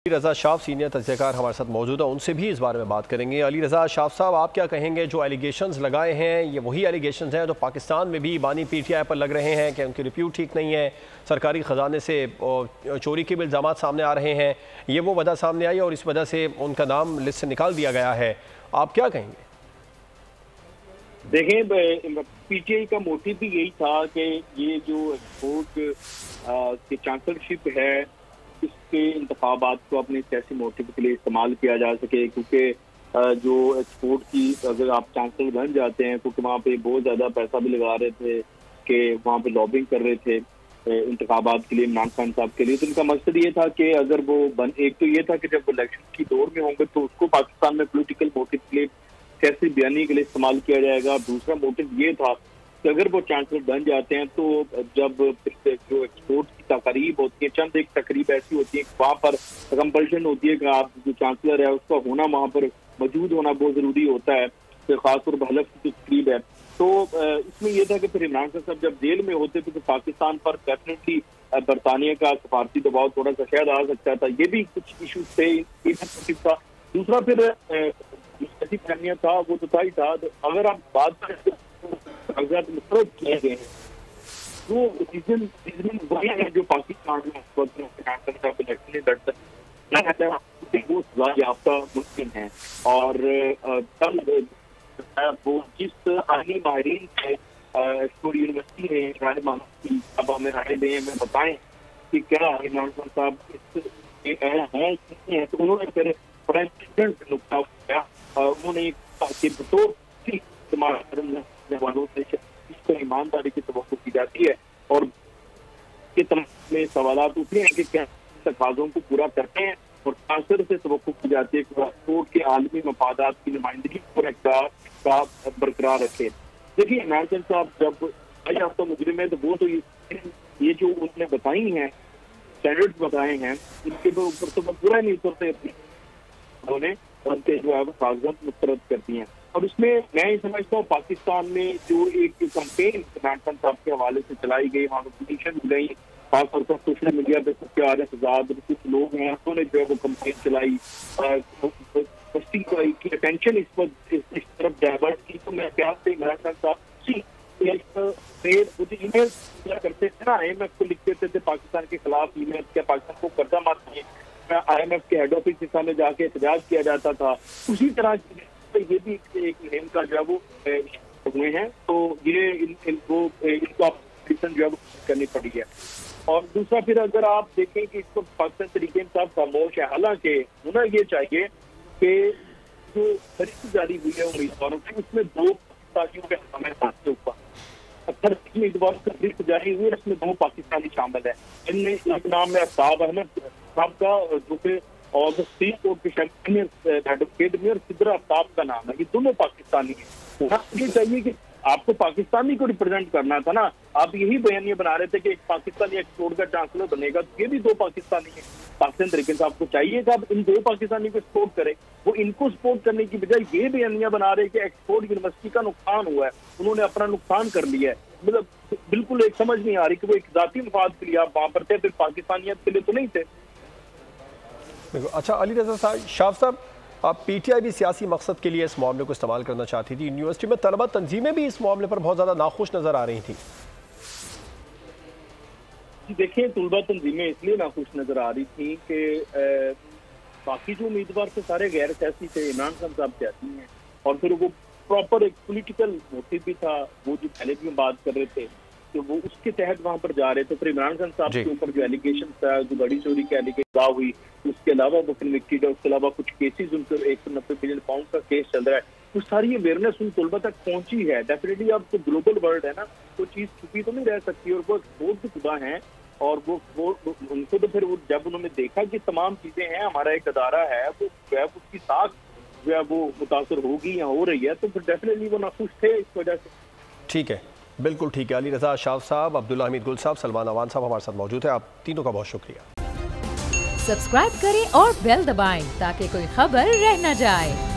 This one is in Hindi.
अली रज़ा शाफ सीनियर तज्ज़ियाकार हमारे साथ मौजूद है, उनसे भी इस बारे में बात करेंगे। अली रज़ा शाफ साहब, आप क्या कहेंगे? जो एलिगेशंस लगाए हैं ये वही एलिगेशंस हैं तो पाकिस्तान में भी बानी पीटीआई पर लग रहे हैं कि उनकी रिप्यूट ठीक नहीं है, सरकारी ख़जाने से चोरी के भी इल्ज़ामात सामने आ रहे हैं। ये वो वजह सामने आई और इस वजह से उनका नाम लिस्ट से निकाल दिया गया है। आप क्या कहेंगे? देखें, पीटीआई का मोटिव भी यही था कि ये जो एक्सपोर्ट की चांसलरशिप है इसके इंतखाबात को अपने सियासी मोटिव के लिए इस्तेमाल किया जा सके, क्योंकि जो एक्सपोर्ट की अगर आप चांसलर बन जाते हैं क्योंकि वहाँ पे बहुत ज़्यादा पैसा भी लगा रहे थे कि वहाँ पे लॉबिंग कर रहे थे इंतखाबात के लिए, इमरान खान साहब के लिए। तो उनका मकसद ये था कि अगर वो एक तो ये था कि जब इलेक्शन की दौर में होंगे तो उसको पाकिस्तान में पोलिटिकल मोटिव के लिए सियासी बयानी के लिए इस्तेमाल किया जाएगा। दूसरा मोटिव ये था कि अगर वो चांसलर बन जाते हैं तो जब जो एक्सपोर्ट की तकरीब होती है, चंद एक तकरीब ऐसी होती है वहाँ पर कंपल्शन होती है कि आप जो चांसलर है उसका होना वहाँ पर मौजूद होना बहुत जरूरी होता है, तो खासतौर पर हलफ की तकरीब है। तो इसमें यह था कि फिर इमरान खान साहब जब जेल में होते थे तो पाकिस्तान पर डेफिनेटली बरतानिया का सफारती दबाव थोड़ा सा शायद आ सकता था। ये भी कुछ इशूज थे था। दूसरा फिर ऐसी बयानिया था वो तो था ही था। अगर आप बात करें कागजात मुस्तरद किए गए हैं तो रीजन वही है जो पाकिस्तान में इलेक्शन लड़ सकते वो सजा याफ्ता मुमकिन है। और कल वो जिस आईनी माहिरीन से यूनिवर्सिटी ने अब हमें राय दें, हमें बताएं कि क्या इमरान खान साहब है, तो उन्होंने फिर नुकता उठाया। उन्होंने वालों से इसको ईमानदारी की तवक्को की जाती है और के तमाम सवाल उठे हैं कि क्या तकाज़ों को पूरा करते हैं और खासतौर से तवक्को की जाती है कि कोर्ट के आलमी मफादात की नुमाइंदगी का बरकरार रखे। देखिए, इमरान खान साहब जब आज आपका मुजरिम है तो वो तो ये जो उन्होंने बताई हैं स्टैंडर्ड्स बताए हैं इनके ऊपर तो पूरा नहीं उतरते उन्होंने उनके जो है कागजात मुस्तरद करती हैं। और उसमें मैं ये समझता हूँ पाकिस्तान में जो एक कैंपेन इमरान खान साहब के हवाले से चलाई गई, वहाँ पर पिटीशन मिल गई, खासतौर पर सोशल मीडिया पे सबके आज़ाद कुछ लोग हैं उन्होंने जो है वो कैंपेन चलाई, की अटेंशन इस तरफ डाइवर्ट की। तो मैं प्यार से इमरान खान साहब ईमेल करते थे ना, IMF को लिख देते थे पाकिस्तान के खिलाफ ईमेल, क्या पाकिस्तान को कर्जा माफ किए, IMF के हेड ऑफिस के सामने जाके एहतजाज किया जाता था। उसी तरह ये भी एक मुहिम का जो है वो हुए हैं। तो ये इनको जो है वो करनी पड़ी है। और दूसरा फिर अगर आप देखें कि इसको पाकिस्तान तरीके साहब खामोश है, हालांकि होना ये चाहिए कि जो फरिश्त जारी हुई है उम्मीदवारों की उसमें 2 पाकिस्तानियों के हमें ऊपर 18 उम्मीदवारों की फरिश्त जारी हुई है, इसमें 2 पाकिस्तानी शामिल है। इनमें एक नाम है आफ्ताब अहमद साहब का जो कि और सुप्रीम कोर्ट के एडवोकेट में, और सिद्रा आफ्ताब का नाम है। ये दोनों पाकिस्तानी है। ये चाहिए कि आपको पाकिस्तानी को रिप्रेजेंट करना था ना, आप यही बयानिया बना रहे थे कि एक पाकिस्तानी एक्सपोर्ट का चांसलर बनेगा, तो ये भी 2 पाकिस्तानी है। पाकिस्तान तरीके से आपको चाहिए कि आप इन 2 पाकिस्तानी को सपोर्ट करें, वो इनको सपोर्ट करने की बजाय ये बयानिया बना रहे कि एक्सपोर्ट यूनिवर्सिटी का नुकसान हुआ है, उन्होंने अपना नुकसान कर लिया है। मतलब बिल्कुल एक समझ नहीं आ रही कि वो एक जाती मफाद के लिए आप वहां पर थे, फिर पाकिस्तानियत के लिए तो नहीं थे। अच्छा, अली रज़ा शाफ साहब, आप पीटीआई भी सियासी मकसद के लिए इस मामले को इस्तेमाल करना चाहती थी। यूनिवर्सिटी में तलबा तंजीमें भी इस मामले पर बहुत ज़्यादा नाखुश नज़र आ रही थी। देखिए, तलबा तंजीमें इसलिए नाखुश नज़र आ रही थी कि बाकी जो उम्मीदवार थे सारे गैर सियासी थे, इमरान खान साहब सियासी हैं और फिर वो प्रॉपर एक पोलिटिकल मोटिव भी था। वो जो पहले भी हम बात कर रहे थे तो वो उसके तहत वहां पर जा रहे थे। फिर इमरान खान साहब के ऊपर जो एलिगेशन था, जो गाड़ी चोरी के एलिगेशन हुई, उसके अलावा वो कन्विक्टेड है, उसके अलावा कुछ केसेस उन पर 190 मिलियन पाउंड का केस चल रहा है। तो सारी अवेयरनेस उन तलबा तक पहुंची है। डेफिनेटली अब तो ग्लोबल वर्ल्ड है ना, तो चीज छुपी तो नहीं रह सकती और वो एक्सपोर्ट से जुदा है। और वो उनको तो फिर जब उन्होंने देखा कि तमाम चीजें हैं, हमारा एक अदारा है, वो जो है उसकी साख जो है वो मुतासर होगी या हो रही है, तो फिर डेफिनेटली वो नाखुश थे इस वजह से। ठीक है, बिल्कुल ठीक है। अली रज़ा शाफ साहब, अब्दुल्ला हमीद गुल साहब, सलमान अवान साहब हमारे साथ मौजूद है। आप तीनों का बहुत शुक्रिया। सब्सक्राइब करें और बेल दबाएं ताकि कोई खबर रह न जाए।